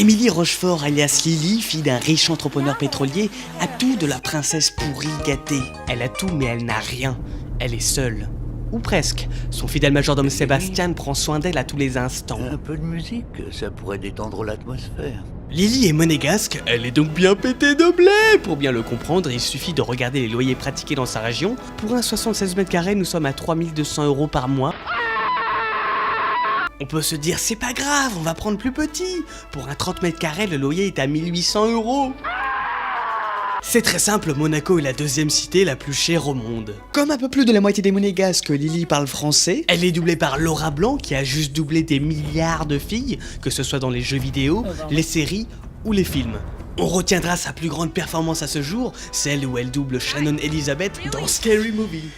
Émilie Rochefort, alias Lily, fille d'un riche entrepreneur pétrolier, a tout de la princesse pourrie gâtée. Elle a tout mais elle n'a rien. Elle est seule. Ou presque. Son fidèle majordome Sébastien prend soin d'elle à tous les instants. Un peu de musique, ça pourrait détendre l'atmosphère. Lily est monégasque, elle est donc bien pétée de blé. Pour bien le comprendre, il suffit de regarder les loyers pratiqués dans sa région. Pour un 76 mètres carrés, nous sommes à 3200 € par mois. On peut se dire, c'est pas grave, on va prendre plus petit. Pour un 30 mètres carrés, le loyer est à 1800 €. C'est très simple, Monaco est la deuxième cité la plus chère au monde. Comme un peu plus de la moitié des monégasques, Lily parle français. Elle est doublée par Laura Blanc, qui a juste doublé des milliards de filles, que ce soit dans les jeux vidéo, les séries ou les films. On retiendra sa plus grande performance à ce jour, celle où elle double Shannon Elizabeth dans Scary Movie.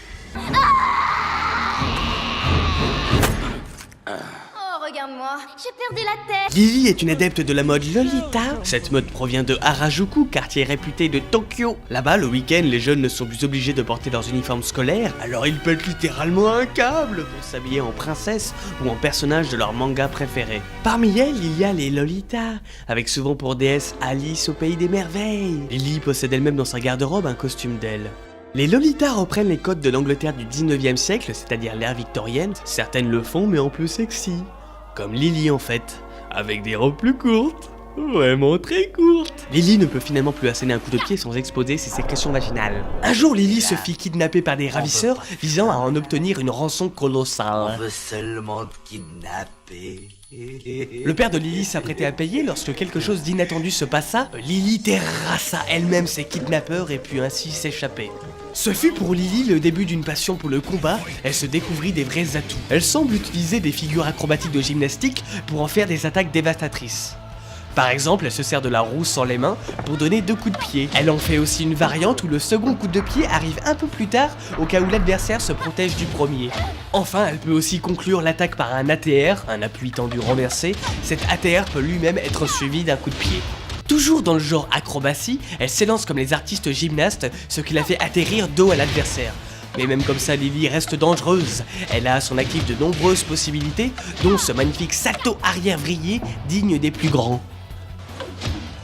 Regarde-moi, j'ai perdu la tête. Lily est une adepte de la mode Lolita. Cette mode provient de Harajuku, quartier réputé de Tokyo. Là-bas, le week-end, les jeunes ne sont plus obligés de porter leurs uniformes scolaires, alors ils pètent littéralement un câble pour s'habiller en princesse ou en personnage de leur manga préféré. Parmi elles, il y a les Lolitas, avec souvent pour déesse Alice au pays des merveilles. Lily possède elle-même dans sa garde-robe un costume d'elle. Les Lolitas reprennent les codes de l'Angleterre du 19e siècle, c'est-à-dire l'ère victorienne. Certaines le font, mais en plus sexy. Comme Lily en fait, avec des robes plus courtes, vraiment très courtes. Lily ne peut finalement plus asséner un coup de pied sans exposer ses sécrétions vaginales. Un jour, Lily se fit kidnapper par des ravisseurs visant à en obtenir une rançon colossale. On veut seulement te kidnapper. Le père de Lily s'apprêtait à payer lorsque quelque chose d'inattendu se passa. Lily terrassa elle-même ses kidnappeurs et put ainsi s'échapper. Ce fut pour Lily le début d'une passion pour le combat, elle se découvrit des vrais atouts. Elle semble utiliser des figures acrobatiques de gymnastique pour en faire des attaques dévastatrices. Par exemple, elle se sert de la roue sans les mains pour donner 2 coups de pied. Elle en fait aussi une variante où le second coup de pied arrive un peu plus tard au cas où l'adversaire se protège du premier. Enfin, elle peut aussi conclure l'attaque par un ATR, un appui tendu renversé. Cet ATR peut lui-même être suivi d'un coup de pied. Toujours dans le genre acrobatie, elle s'élance comme les artistes gymnastes, ce qui la fait atterrir dos à l'adversaire. Mais même comme ça, Lily reste dangereuse. Elle a à son actif de nombreuses possibilités, dont ce magnifique salto arrière vrillé digne des plus grands.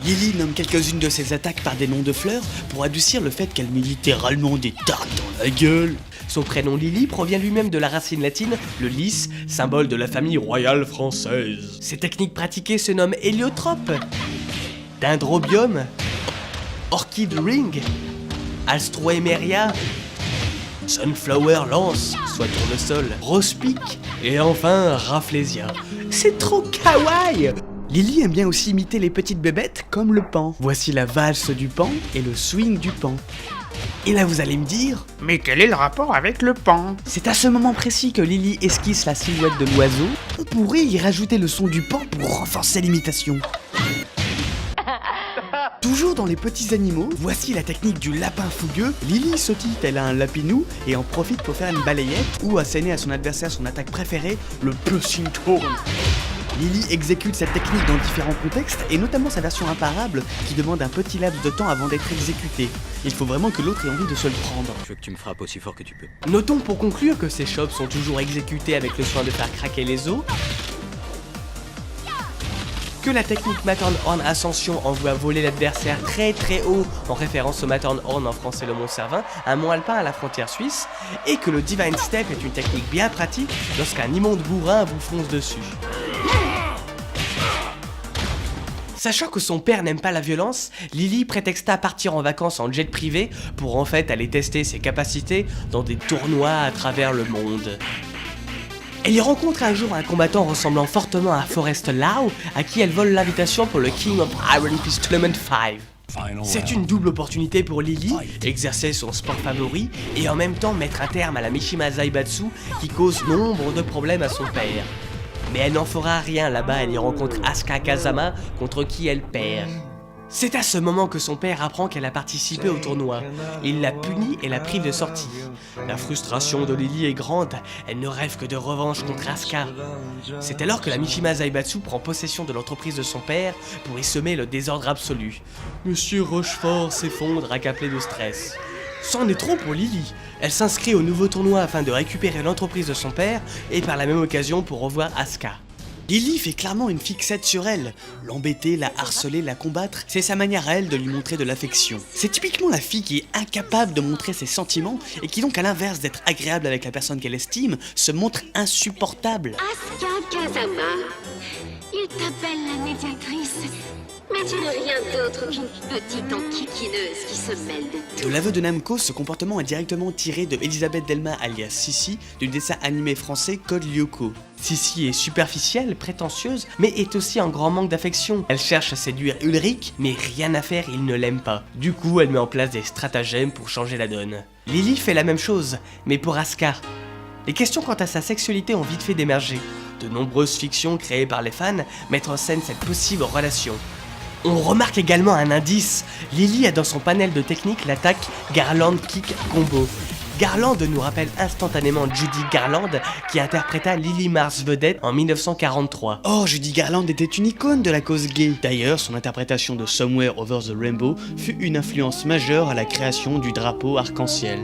Lily nomme quelques-unes de ses attaques par des noms de fleurs pour adoucir le fait qu'elle met littéralement des tartes dans la gueule. Son prénom Lily provient lui-même de la racine latine, le lys, symbole de la famille royale française. Ces techniques pratiquées se nomment héliotrope, dendrobium, orchid ring, alstroemeria, sunflower lance, soit tournesol, rose pic, et enfin rafflesia. C'est trop kawaii! Lily aime bien aussi imiter les petites bébêtes comme le pan. Voici la valse du pan et le swing du pan. Et là vous allez me dire, mais quel est le rapport avec le pan? c'est à ce moment précis que Lily esquisse la silhouette de l'oiseau. On pourrait y rajouter le son du pan pour renforcer l'imitation. Toujours dans les petits animaux, voici la technique du lapin fougueux. Lily sautille tel un lapinou et en profite pour faire une balayette ou asséner à son adversaire son attaque préférée, le pushing tour. Lily exécute cette technique dans différents contextes et notamment sa version imparable qui demande un petit laps de temps avant d'être exécutée. Il faut vraiment que l'autre ait envie de se le prendre. Je veux que tu me frappes aussi fort que tu peux. Notons pour conclure que ces chops sont toujours exécutés avec le soin de faire craquer les os, que la technique Matterhorn Ascension envoie voler l'adversaire très très haut en référence au Matterhorn en français le Mont Cervin, un mont alpin à la frontière suisse, et que le Divine Step est une technique bien pratique lorsqu'un immonde bourrin vous fonce dessus. Sachant que son père n'aime pas la violence, Lily prétexta partir en vacances en jet privé pour en fait aller tester ses capacités dans des tournois à travers le monde. Elle y rencontre un jour un combattant ressemblant fortement à Forrest Lau, à qui elle vole l'invitation pour le King of Iron Fist Tournament 5. C'est une double opportunité pour Lily, exercer son sport favori et en même temps mettre un terme à la Mishima Zaibatsu qui cause nombre de problèmes à son père. Mais elle n'en fera rien là-bas, elle y rencontre Asuka Kazama contre qui elle perd. C'est à ce moment que son père apprend qu'elle a participé au tournoi. Il la punit et la prive de sortie. La frustration de Lily est grande, elle ne rêve que de revanche contre Asuka. C'est alors que la Mishima Zaibatsu prend possession de l'entreprise de son père pour y semer le désordre absolu. Monsieur Rochefort s'effondre accablé de stress. C'en est trop pour Lily. Elle s'inscrit au nouveau tournoi afin de récupérer l'entreprise de son père et par la même occasion pour revoir Asuka. Lily fait clairement une fixette sur elle. L'embêter, la harceler, la combattre, c'est sa manière à elle de lui montrer de l'affection. C'est typiquement la fille qui est incapable de montrer ses sentiments et qui donc à l'inverse d'être agréable avec la personne qu'elle estime, se montre insupportable. Asuka Kazama, il t'appelle la médiatrice, mais tu n'es rien d'autre qu'une petite enquiquineuse qui se mêle de tout. De l'aveu de Namco, ce comportement est directement tiré de Elisabeth Delma alias Sissi du dessin animé français Code Lyoko. Sissi est superficielle, prétentieuse, mais est aussi en grand manque d'affection. Elle cherche à séduire Ulrich, mais rien à faire, il ne l'aime pas. Du coup, elle met en place des stratagèmes pour changer la donne. Lily fait la même chose, mais pour Asuka. Les questions quant à sa sexualité ont vite fait d'émerger. De nombreuses fictions créées par les fans mettent en scène cette possible relation. On remarque également un indice. Lily a dans son panel de techniques l'attaque Garland Kick Combo. Garland nous rappelle instantanément Judy Garland qui interpréta Lily Mars vedette en 1943. Oh, Judy Garland était une icône de la cause gay. D'ailleurs, son interprétation de Somewhere Over the Rainbow fut une influence majeure à la création du drapeau arc-en-ciel.